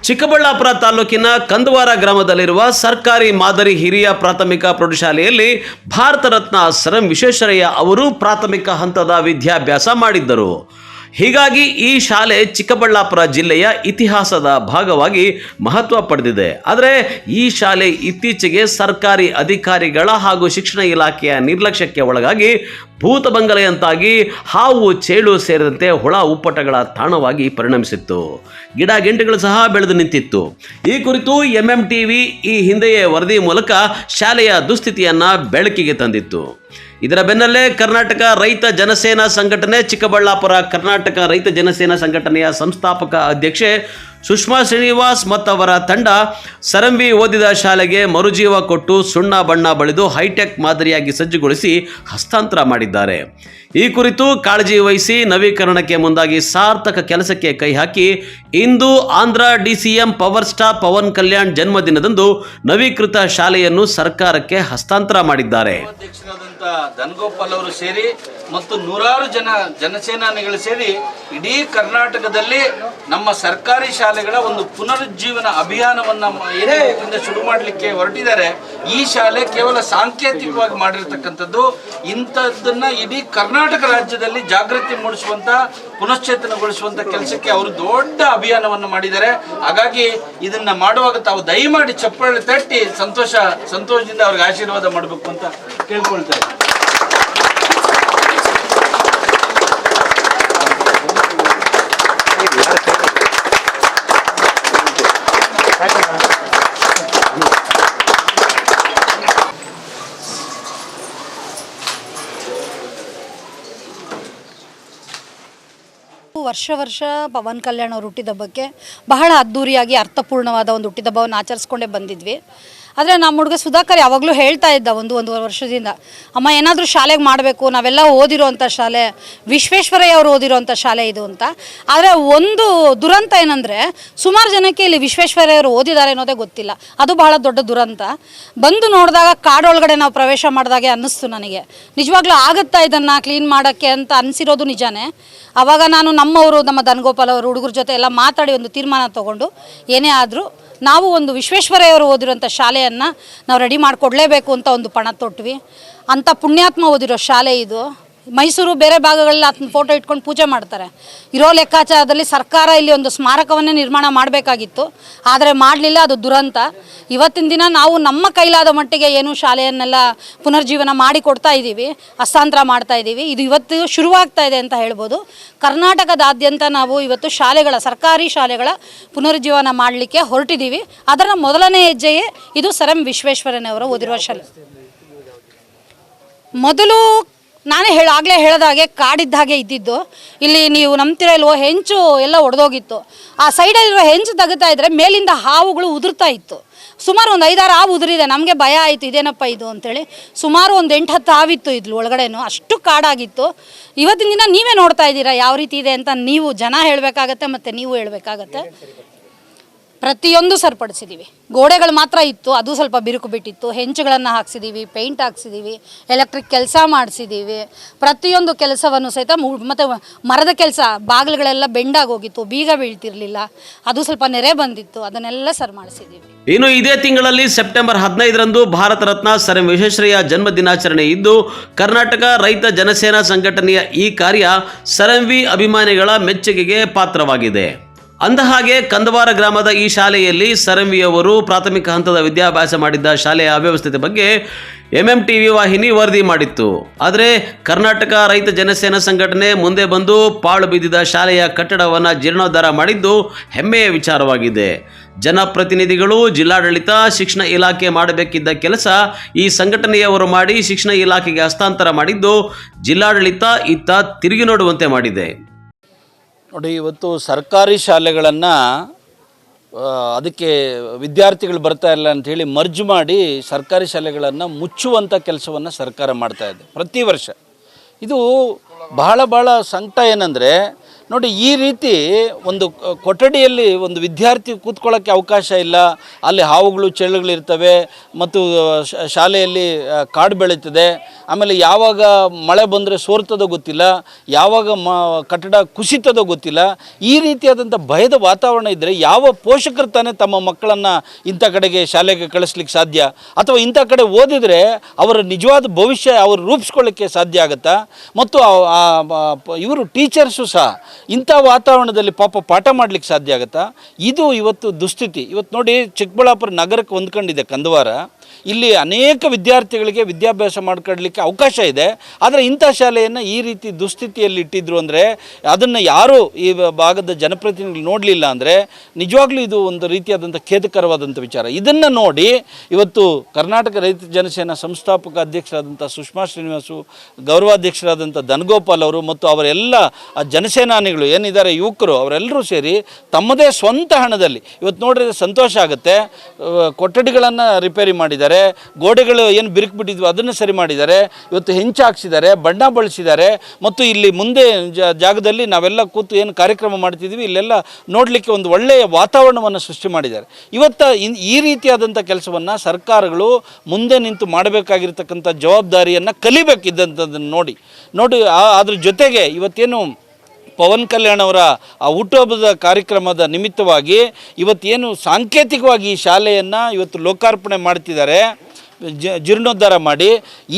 ಚಿಕ್ಕಬಳ್ಳಾಪುರ ತಾಲೂಕಿನ ಕಂದವಾರ ಗ್ರಾಮದಲ್ಲಿರುವ ಸರ್ಕಾರಿ ಮಾದರಿ ಹಿರಿಯ ಪ್ರಾಥಮಿಕ ಪ್ರೌಢಶಾಲೆಯಲ್ಲಿ ಭಾರತ ರತ್ನ ಸರ್ ಎಂ ವಿಶ್ವೇಶ್ವರಯ್ಯ ಅವರು ಪ್ರಾಥಮಿಕ ಹಂತದ ವಿದ್ಯಾಭ್ಯಾಸ ಮಾಡಿದ್ದರು. ಹೀಗಾಗಿ ಈ ಶಾಲೆ ಚಿಕ್ಕಬಳ್ಳಾಪುರ ಜಿಲ್ಲೆಯ ಇತಿಹಾಸದ ಭಾಗವಾಗಿ ಮಹತ್ವ ಪಡೆದಿದೆ. ಆದರೆ ಈ ಶಾಲೆ ಇತ್ತೀಚೆಗೆ ಸರ್ಕಾರಿ ಅಧಿಕಾರಿಗಳ ಹಾಗೂ ಶಿಕ್ಷಣ ಇಲಾಖೆಯ ನಿರ್ಲಕ್ಷ್ಯಕ್ಕೆ ಒಳಗಾಗಿ ಭೂತಬಂಗಲೆಯಂತಾಗಿ ಹಾವು ಚೇಳು ಸೇರಿದಂತೆ ಹುಳ ಉಪ್ಪಟಗಳ ತಾಣವಾಗಿ ಪರಿಣಮಿಸಿತ್ತು. ಗಿಡ ಗೆಂಟೆಗಳು ಸಹ ಬೆಳೆದು ನಿಂತಿತ್ತು. ಈ ಕುರಿತು MMTV ಈ ಹಿಂದೆಯೇ ವರದಿ ಮೂಲಕ ಶಾಲೆಯ ದುಸ್ಥಿತಿಯನ್ನು ಬೆಳಕಿಗೆ ತಂದಿತ್ತು. ಇದರ ಬೆನ್ನಲ್ಲೇ ಕರ್ನಾಟಕ ರೈತ ಜನಸೇನಾ ಸಂಘಟನೆ ಚಿಕ್ಕಬಳ್ಳಾಪುರ ಕರ್ನಾಟಕ ರೈತ ಜನಸೇನಾ ಸಂಘಟನೆಯ ಸಂಸ್ಥಾಪಕ ಅಧ್ಯಕ್ಷೆ ಸುಷ್ಮಾ ಶ್ರೀನಿವಾಸ್ ಮತ್ತವರ ತಂಡ ಸರಂಬಿ ಓದಿದ ಶಾಲೆಗೆ ಮರುಜೀವ ಕೊಟ್ಟು ಸುಣ್ಣ ಬಣ್ಣ ಬಳಿದು ಹೈಟೆಕ್ ಮಾದರಿಯಾಗಿ ಸಜ್ಜುಗೊಳಿಸಿ ಹಸ್ತಾಂತರ ಮಾಡಿದ್ದಾರೆ. ಈ ಕುರಿತು ಕಾಳಜಿ ವಹಿಸಿ ನವೀಕರಣಕ್ಕೆ ಮುಂದಾಗಿ ಸಾರ್ಥಕ ಕೆಲಸಕ್ಕೆ ಕೈ ಹಾಕಿ ಇಂದು Andhra DCM power star Pawan Kalyan ಜನ್ಮದಿನದಂದು ನವೀಕೃತ ಶಾಲೆಯನ್ನು ಸರ್ಕಾರಕ್ಕೆ ಹಸ್ತಾಂತರ ಮಾಡಿದ್ದಾರೆ. ಧನಗೋಪಾಲ್ ಅವರು ಸೇರಿ ಮತ್ತು ನೂರಾರು ಜನಸೇನಾನಿಗಳು ಸೇರಿ ಇಡೀ ಕರ್ನಾಟಕದಲ್ಲಿ ನಮ್ಮ ಸರ್ಕಾರಿ ಶಾಲೆಗಳ ಒಂದು ಪುನರುಜ್ಜೀವನ ಅಭಿಯಾನವನ್ನು ಶುರು ಮಾಡಲಿಕ್ಕೆ ಹೊರಟಿದ್ದಾರೆ. ಈ ಶಾಲೆ ಕೇವಲ ಸಾಂಕೇತಿಕವಾಗಿ ಮಾಡಿರ್ತಕ್ಕಂಥದ್ದು. ಇಂಥದ್ದನ್ನ ಇಡೀ ಕರ್ನಾಟಕ ರಾಜ್ಯದಲ್ಲಿ ಜಾಗೃತಿ ಮೂಡಿಸುವಂತ ಪುನಶ್ಚೇತನಗೊಳಿಸುವಂತ ಕೆಲಸಕ್ಕೆ ಅವರು ದೊಡ್ಡ ಅಭಿಯಾನವನ್ನು ಮಾಡಿದ್ದಾರೆ. ಹಾಗಾಗಿ ಇದನ್ನ ಮಾಡುವಾಗ ತಾವು ದಯಮಾಡಿ ಚಪ್ಪಾಳೆ ತಟ್ಟಿ ಸಂತೋಷದಿಂದ ಅವ್ರಿಗೆ ಆಶೀರ್ವಾದ ಮಾಡಬೇಕು ಅಂತ ಕೇಳ್ಕೊಳ್ತಾರೆ. ವರ್ಷ ಪವನ್ ಕಲ್ಯಾಣ್ ಅವ್ರ ಹುಟ್ಟಿದಬ್ಬಕ್ಕೆ ಬಹಳ ಅದ್ಧೂರಿಯಾಗಿ ಅರ್ಥಪೂರ್ಣವಾದ ಒಂದು ಹುಟ್ಟಿದಬ್ಬವನ್ನು ಆಚರಿಸ್ಕೊಂಡೇ ಬಂದಿದ್ವಿ. ಆದರೆ ನಮ್ಮ ಹುಡುಗ ಸುಧಾಕರ್ ಯಾವಾಗಲೂ ಹೇಳ್ತಾ ಇದ್ದ ಒಂದೂವರೆ ವರ್ಷದಿಂದ, ಅಮ್ಮ ಏನಾದರೂ ಶಾಲೆಗೆ ಮಾಡಬೇಕು, ನಾವೆಲ್ಲ ಓದಿರೋವಂಥ ಶಾಲೆ, ವಿಶ್ವೇಶ್ವರಯ್ಯ ಅವರು ಓದಿರೋವಂಥ ಶಾಲೆ ಇದು ಅಂತ. ಆದರೆ ಒಂದು ದುರಂತ ಏನಂದರೆ ಸುಮಾರು ಜನಕ್ಕೆ ಇಲ್ಲಿ ವಿಶ್ವೇಶ್ವರಯ್ಯ ಅವರು ಓದಿದ್ದಾರೆ ಅನ್ನೋದೇ ಗೊತ್ತಿಲ್ಲ. ಅದು ಬಹಳ ದೊಡ್ಡ ದುರಂತ. ಬಂದು ನೋಡಿದಾಗ ಕಾಡೊಳಗಡೆ ನಾವು ಪ್ರವೇಶ ಮಾಡಿದಾಗೆ ಅನ್ನಿಸ್ತು ನನಗೆ. ನಿಜವಾಗ್ಲೂ ಆಗುತ್ತಾ ಇದನ್ನು ಕ್ಲೀನ್ ಮಾಡೋಕ್ಕೆ ಅಂತ ಅನಿಸಿರೋದು ನಿಜಾನೇ. ಆವಾಗ ನಾನು ನಮ್ಮ ಧನಗೋಪಾಲ್ ಅವರು ಹುಡುಗರ ಜೊತೆ ಎಲ್ಲ ಮಾತಾಡಿ ಒಂದು ತೀರ್ಮಾನ ತೊಗೊಂಡು ಏನೇ ಆದರೂ ನಾವು ಒಂದು ವಿಶ್ವೇಶ್ವರಯ್ಯ ಅವರು ಓದಿರೋಂಥ ಶಾಲೆಯನ್ನು ನಾವು ರೆಡಿ ಮಾಡಿಕೊಡ್ಲೇಬೇಕು ಅಂತ ಒಂದು ಪಣ ತೊಟ್ವಿ. ಅಂಥ ಪುಣ್ಯಾತ್ಮ ಓದಿರೋ ಶಾಲೆ ಇದು. ಮೈಸೂರು ಬೇರೆ ಭಾಗಗಳಲ್ಲಿ ಆತನ ಫೋಟೋ ಇಟ್ಕೊಂಡು ಪೂಜೆ ಮಾಡ್ತಾರೆ. ಇರೋ ಲೆಕ್ಕಾಚಾರದಲ್ಲಿ ಸರ್ಕಾರ ಇಲ್ಲಿ ಒಂದು ಸ್ಮಾರಕವನ್ನೇ ನಿರ್ಮಾಣ ಮಾಡಬೇಕಾಗಿತ್ತು, ಆದರೆ ಮಾಡಲಿಲ್ಲ. ಅದು ದುರಂತ. ಇವತ್ತಿನ ದಿನ ನಾವು ನಮ್ಮ ಕೈಲಾದ ಮಟ್ಟಿಗೆ ಏನು ಶಾಲೆಯನ್ನೆಲ್ಲ ಪುನರ್ಜೀವನ ಮಾಡಿ ಕೊಡ್ತಾ ಇದ್ದೀವಿ, ಹಸ್ತಾಂತರ ಮಾಡ್ತಾ ಇದ್ದೀವಿ. ಇದು ಇವತ್ತು ಶುರುವಾಗ್ತಾ ಇದೆ ಅಂತ ಹೇಳ್ಬೋದು. ಕರ್ನಾಟಕದಾದ್ಯಂತ ನಾವು ಇವತ್ತು ಸರ್ಕಾರಿ ಶಾಲೆಗಳ ಪುನರುಜ್ಜೀವನ ಮಾಡಲಿಕ್ಕೆ ಹೊರಟಿದ್ದೀವಿ. ಅದರ ಮೊದಲನೇ ಹೆಜ್ಜೆಯೇ ಇದು ಸರ್ ಎಂ ವಿಶ್ವೇಶ್ವರಯ್ಯನವರು ಓದಿರುವ ಶಾಲೆ. ಮೊದಲು ನಾನೇ ಆಗಲೇ ಹೇಳಿದಾಗೆ ಕಾಡಿದ್ದ ಹಾಗೆ ಇದ್ದಿದ್ದು. ಇಲ್ಲಿ ನೀವು ನಂಬ್ತಿರೋ ಇಲ್ವೋ, ಹೆಂಚು ಎಲ್ಲ ಒಡೆದೋಗಿತ್ತು. ಆ ಸೈಡಲ್ಲಿರೋ ಹೆಂಚು ತೆಗಿತಾ ಇದ್ದರೆ ಮೇಲಿಂದ ಹಾವುಗಳು ಉದುರ್ತಾ ಇತ್ತು. ಸುಮಾರು ಒಂದು 5-6 ಹಾವು ಉದುರಿದೆ. ನಮಗೆ ಭಯ ಆಯಿತು, ಇದೇನಪ್ಪ ಇದು ಅಂತೇಳಿ. ಸುಮಾರು ಒಂದು 8-10 ಹಾವಿತ್ತು ಇದ್ಲು ಒಳಗಡೆನೂ. ಅಷ್ಟು ಕಾಡಾಗಿತ್ತು. ಇವತ್ತಿನ ದಿನ ನೀವೇ ನೋಡ್ತಾ ಇದ್ದೀರಾ ಯಾವ ರೀತಿ ಇದೆ ಅಂತ. ನೀವು ಜನ ಹೇಳಬೇಕಾಗತ್ತೆ ಮತ್ತು ನೀವು ಹೇಳಬೇಕಾಗತ್ತೆ. ಪ್ರತಿಯೊಂದು ಸರಿಪಡಿಸಿದ್ದೀವಿ. ಗೋಡೆಗಳು ಮಾತ್ರ ಇತ್ತು, ಅದು ಸ್ವಲ್ಪ ಬಿರುಕು ಬಿಟ್ಟಿತ್ತು. ಹೆಂಚುಗಳನ್ನು ಹಾಕ್ಸಿದ್ದೀವಿ, ಪೇಂಟ್ ಹಾಕ್ಸಿದ್ದೀವಿ, ಎಲೆಕ್ಟ್ರಿಕ್ ಕೆಲಸ ಮಾಡಿಸಿದ್ದೀವಿ. ಪ್ರತಿಯೊಂದು ಕೆಲಸವನ್ನು ಸಹಿತ ಮತ್ತು ಮರದ ಕೆಲಸ, ಬಾಗಿಲುಗಳೆಲ್ಲ ಬೆಂಡಾಗಿ ಹೋಗಿತ್ತು, ಬೀಗ ಬೀಳ್ತಿರ್ಲಿಲ್ಲ, ಅದು ಸ್ವಲ್ಪ ನೆರೆ ಬಂದಿತ್ತು, ಅದನ್ನೆಲ್ಲ ಸರಿ ಮಾಡಿಸಿದ್ದೀವಿ. ಇನ್ನು ಇದೇ ತಿಂಗಳಲ್ಲಿ September 15ರಂದು Bharat Ratna sir M Visvesvaraya ಜನ್ಮ ದಿನಾಚರಣೆ ಇದ್ದು ಕರ್ನಾಟಕ ರೈತ ಜನಸೇನಾ ಸಂಘಟನೆಯ ಈ ಕಾರ್ಯ ಸರ್ ಎಂ ವಿ ಅಭಿಮಾನಿಗಳ ಮೆಚ್ಚುಗೆಗೆ ಪಾತ್ರವಾಗಿದೆ. ಅಂದಹಾಗೆ ಕಂದವಾರ ಗ್ರಾಮದ ಈ ಶಾಲೆಯಲ್ಲಿ ಸರ್ ಎಂ ವಿ ಅವರು ಪ್ರಾಥಮಿಕ ಹಂತದ ವಿದ್ಯಾಭ್ಯಾಸ ಮಾಡಿದ್ದ ಶಾಲೆಯ ಅವ್ಯವಸ್ಥೆ ಬಗ್ಗೆ MMTV ವಾಹಿನಿ ವರದಿ ಮಾಡಿತ್ತು. ಆದರೆ ಕರ್ನಾಟಕ ರೈತ ಜನಸೇನಾ ಸಂಘಟನೆ ಮುಂದೆ ಬಂದು ಪಾಳು ಬಿದ್ದಿದ್ದ ಶಾಲೆಯ ಕಟ್ಟಡವನ್ನು ಜೀರ್ಣೋದ್ಧಾರ ಮಾಡಿದ್ದು ಹೆಮ್ಮೆಯ ವಿಚಾರವಾಗಿದೆ. ಜನಪ್ರತಿನಿಧಿಗಳು, ಜಿಲ್ಲಾಡಳಿತ, ಶಿಕ್ಷಣ ಇಲಾಖೆ ಮಾಡಬೇಕಿದ್ದ ಕೆಲಸ ಈ ಸಂಘಟನೆಯವರು ಮಾಡಿ ಶಿಕ್ಷಣ ಇಲಾಖೆಗೆ ಹಸ್ತಾಂತರ ಮಾಡಿದ್ದು ಜಿಲ್ಲಾಡಳಿತ ಇತ್ತ ತಿರುಗಿ ನೋಡುವಂತೆ ಮಾಡಿದೆ. ನೋಡಿ, ಇವತ್ತು ಸರ್ಕಾರಿ ಶಾಲೆಗಳನ್ನು ಅದಕ್ಕೆ ವಿದ್ಯಾರ್ಥಿಗಳು ಬರ್ತಾ ಇಲ್ಲ ಅಂಥೇಳಿ ಮರ್ಜ್ ಮಾಡಿ ಸರ್ಕಾರಿ ಶಾಲೆಗಳನ್ನು ಮುಚ್ಚುವಂಥ ಕೆಲಸವನ್ನು ಸರ್ಕಾರ ಮಾಡ್ತಾಯಿದೆ ಪ್ರತಿ ವರ್ಷ. ಇದು ಬಹಳ ಸಂಕಟ ಏನಂದರೆ, ನೋಡಿ, ಈ ರೀತಿ ಒಂದು ಕೊಠಡಿಯಲ್ಲಿ ಒಂದು ವಿದ್ಯಾರ್ಥಿ ಕೂತ್ಕೊಳ್ಳೋಕ್ಕೆ ಅವಕಾಶ ಇಲ್ಲ. ಅಲ್ಲಿ ಹಾವುಗಳು ಚೆಳ್ಳುಗಳು ಇರ್ತವೆ ಮತ್ತು ಶಾಲೆಯಲ್ಲಿ ಕಾಡು ಬೆಳೀತದೆ. ಆಮೇಲೆ ಯಾವಾಗ ಮಳೆ ಬಂದರೆ ಸೋರ್ತದೋ ಗೊತ್ತಿಲ್ಲ, ಯಾವಾಗ ಕಟ್ಟಡ ಕುಸಿತದೋ ಗೊತ್ತಿಲ್ಲ. ಈ ರೀತಿಯಾದಂಥ ಭಯದ ವಾತಾವರಣ ಇದ್ದರೆ ಯಾವ ಪೋಷಕರು ತಾನೇ ತಮ್ಮ ಮಕ್ಕಳನ್ನು ಇಂಥ ಕಡೆಗೆ ಶಾಲೆಗೆ ಕಳಿಸ್ಲಿಕ್ಕೆ ಸಾಧ್ಯ? ಅಥವಾ ಇಂಥ ಕಡೆ ಓದಿದರೆ ಅವರ ನಿಜವಾದ ಭವಿಷ್ಯ ಅವರು ರೂಪಿಸ್ಕೊಳ್ಳಿಕ್ಕೆ ಸಾಧ್ಯ ಆಗುತ್ತಾ? ಮತ್ತು ಇವರು ಟೀಚರ್ಸು ಸಹ ಇಂಥ ವಾತಾವರಣದಲ್ಲಿ ಪಾಠ ಮಾಡಲಿಕ್ಕೆ ಸಾಧ್ಯ ಆಗುತ್ತಾ? ಇದು ಇವತ್ತು ದುಸ್ಥಿತಿ. ಇವತ್ತು ನೋಡಿ, ಚಿಕ್ಕಬಳ್ಳಾಪುರ ನಗರಕ್ಕೆ ಹೊಂದ್ಕೊಂಡಿದೆ ಕಂದವಾರ. ಇಲ್ಲಿ ಅನೇಕ ವಿದ್ಯಾರ್ಥಿಗಳಿಗೆ ವಿದ್ಯಾಭ್ಯಾಸ ಮಾಡ್ಕೊಳ್ಳಲಿಕ್ಕೆ ಅವಕಾಶ ಇದೆ. ಆದರೆ ಇಂಥ ಶಾಲೆಯನ್ನು ಈ ರೀತಿ ದುಸ್ಥಿತಿಯಲ್ಲಿ ಇಟ್ಟಿದ್ರು ಅಂದರೆ ಅದನ್ನು ಯಾರೂ ಈ ಭಾಗದ ಜನಪ್ರತಿನಿಧಿಗಳು ನೋಡಲಿಲ್ಲ ಅಂದರೆ ನಿಜವಾಗ್ಲೂ ಇದು ಒಂದು ರೀತಿಯಾದಂಥ ಖೇದಕರವಾದಂಥ ವಿಚಾರ. ಇದನ್ನು ನೋಡಿ ಇವತ್ತು ಕರ್ನಾಟಕ ರೈತ ಜನಸೇನಾ ಸಂಸ್ಥಾಪಕ ಅಧ್ಯಕ್ಷರಾದಂಥ ಸುಷ್ಮಾ ಶ್ರೀನಿವಾಸು, ಗೌರವಾಧ್ಯಕ್ಷರಾದಂಥ ಧನಗೋಪಾಲ್ ಅವರು ಮತ್ತು ಅವರೆಲ್ಲ ಜನಸೇನಾನಿಗಳು ಏನಿದ್ದಾರೆ, ಯುವಕರು, ಅವರೆಲ್ಲರೂ ಸೇರಿ ತಮ್ಮದೇ ಸ್ವಂತ ಹಣದಲ್ಲಿ ಇವತ್ತು ನೋಡಿದ್ರೆ ಸಂತೋಷ ಆಗುತ್ತೆ. ಕೊಠಡಿಗಳನ್ನು ರಿಪೇರಿ ಮಾಡಿದ್ದಾರೆ, ಗೋಡೆಗಳು ಏನು ಬಿರುಕು ಅದನ್ನು ಸರಿ ಮಾಡಿದ್ದಾರೆ, ಇವತ್ತು ಹೆಂಚು ಹಾಕ್ಸಿದ್ದಾರೆ, ಬಣ್ಣ ಬಳಸಿದ್ದಾರೆ ಮತ್ತು ಇಲ್ಲಿ ಮುಂದೆ ಜಾಗದಲ್ಲಿ ನಾವೆಲ್ಲ ಕೂತು ಏನು ಕಾರ್ಯಕ್ರಮ ಮಾಡ್ತಿದ್ದೀವಿ ಇಲ್ಲೆಲ್ಲ ನೋಡಲಿಕ್ಕೆ ಒಂದು ಒಳ್ಳೆಯ ವಾತಾವರಣವನ್ನು ಸೃಷ್ಟಿ ಮಾಡಿದ್ದಾರೆ. ಇವತ್ತು ಈ ರೀತಿಯಾದಂಥ ಕೆಲಸವನ್ನು ಸರ್ಕಾರಗಳು ಮುಂದೆ ನಿಂತು ಮಾಡಬೇಕಾಗಿರ್ತಕ್ಕಂಥ ಜವಾಬ್ದಾರಿಯನ್ನು ಕಲಿಬೇಕಿದ್ದಂಥದ್ದನ್ನು ನೋಡಿ ಅದ್ರ ಜೊತೆಗೆ ಇವತ್ತೇನು ಪವನ್ ಕಲ್ಯಾಣ್ ಅವರ ಆ ಹುಟ್ಟುಹಬ್ಬದ ಕಾರ್ಯಕ್ರಮದ ನಿಮಿತ್ತವಾಗಿ ಇವತ್ತೇನು ಸಾಂಕೇತಿಕವಾಗಿ ಈ ಶಾಲೆಯನ್ನು ಇವತ್ತು ಲೋಕಾರ್ಪಣೆ ಮಾಡ್ತಿದ್ದಾರೆ, ಜೀರ್ಣೋದ್ಧಾರ ಮಾಡಿ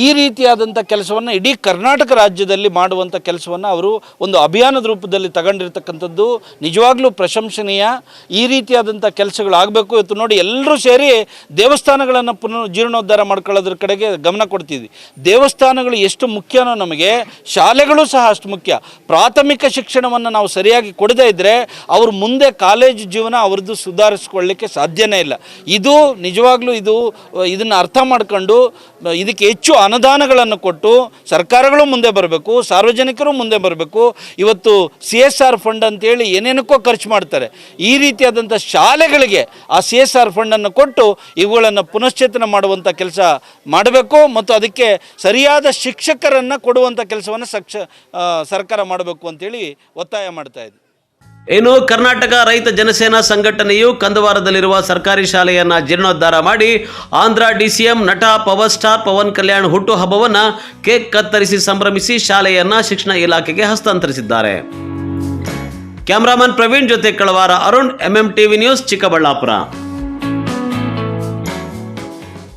ಈ ರೀತಿಯಾದಂಥ ಕೆಲಸವನ್ನು ಇಡೀ ಕರ್ನಾಟಕ ರಾಜ್ಯದಲ್ಲಿ ಮಾಡುವಂಥ ಕೆಲಸವನ್ನು ಅವರು ಒಂದು ಅಭಿಯಾನದ ರೂಪದಲ್ಲಿ ತಗೊಂಡಿರ್ತಕ್ಕಂಥದ್ದು ನಿಜವಾಗ್ಲೂ ಪ್ರಶಂಸನೀಯ. ಈ ರೀತಿಯಾದಂಥ ಕೆಲಸಗಳು ಆಗಬೇಕು. ಇವತ್ತು ನೋಡಿ, ಎಲ್ಲರೂ ಸೇರಿ ದೇವಸ್ಥಾನಗಳನ್ನು ಜೀರ್ಣೋದ್ಧಾರ ಮಾಡ್ಕೊಳ್ಳೋದ್ರ ಕಡೆಗೆ ಗಮನ ಕೊಡ್ತಿದ್ವಿ. ದೇವಸ್ಥಾನಗಳು ಎಷ್ಟು ಮುಖ್ಯನೋ ನಮಗೆ ಶಾಲೆಗಳು ಸಹ ಅಷ್ಟು ಮುಖ್ಯ. ಪ್ರಾಥಮಿಕ ಶಿಕ್ಷಣವನ್ನು ನಾವು ಸರಿಯಾಗಿ ಕೊಡದೇ ಇದ್ದರೆ ಅವರು ಮುಂದೆ ಕಾಲೇಜು ಜೀವನ ಅವ್ರದ್ದು ಸುಧಾರಿಸ್ಕೊಳ್ಳಿಕ್ಕೆ ಸಾಧ್ಯನೇ ಇಲ್ಲ. ಇದು ನಿಜವಾಗ್ಲೂ ಇದನ್ನು ಅರ್ಥ ಮಾಡಿಕೊಂಡು ಇದಕ್ಕೆ ಹೆಚ್ಚು ಅನುದಾನಗಳನ್ನು ಕೊಟ್ಟು ಸರ್ಕಾರಗಳು ಮುಂದೆ ಬರಬೇಕು, ಸಾರ್ವಜನಿಕರು ಮುಂದೆ ಬರಬೇಕು. ಇವತ್ತು CSR ಫಂಡ್ ಅಂತೇಳಿ ಏನೇನಕ್ಕೋ ಖರ್ಚು ಮಾಡ್ತಾರೆ. ಈ ರೀತಿಯಾದಂಥ ಶಾಲೆಗಳಿಗೆ ಆ CSR ಫಂಡನ್ನು ಕೊಟ್ಟು ಇವುಗಳನ್ನು ಪುನಶ್ಚೇತನ ಮಾಡುವಂಥ ಕೆಲಸ ಮಾಡಬೇಕು ಮತ್ತು ಅದಕ್ಕೆ ಸರಿಯಾದ ಶಿಕ್ಷಕರನ್ನು ಕೊಡುವಂಥ ಕೆಲಸವನ್ನು ಸರ್ಕಾರ ಮಾಡಬೇಕು ಅಂತೇಳಿ ಒತ್ತಾಯ ಮಾಡ್ತಾ ಇದ್ದೆ. ಇನ್ನು ಕರ್ನಾಟಕ ರೈತ ಜನಸೇನಾ ಸಂಘಟನೆಯು ಕಂದವಾರದಲ್ಲಿರುವ ಸರ್ಕಾರಿ ಶಾಲೆಯನ್ನ ಜೀರ್ಣೋದ್ಧಾರ ಮಾಡಿ ಆಂಧ್ರ DCM ನಟ ಪವರ್ ಸ್ಟಾರ್ ಪವನ್ ಕಲ್ಯಾಣ್ ಹುಟ್ಟು ಹಬ್ಬವನ್ನ ಕೇಕ್ ಕತ್ತರಿಸಿ ಸಂಭ್ರಮಿಸಿ ಶಾಲೆಯನ್ನ ಶಿಕ್ಷಣ ಇಲಾಖೆಗೆ ಹಸ್ತಾಂತರಿಸಿದ್ದಾರೆ. ಕ್ಯಾಮರಾಮನ್ ಪ್ರವೀಣ್ ಜೊತೆ ಕಳವಾರ ಅರುಣ್, MMTV ನ್ಯೂಸ್, ಚಿಕ್ಕಬಳ್ಳಾಪುರ.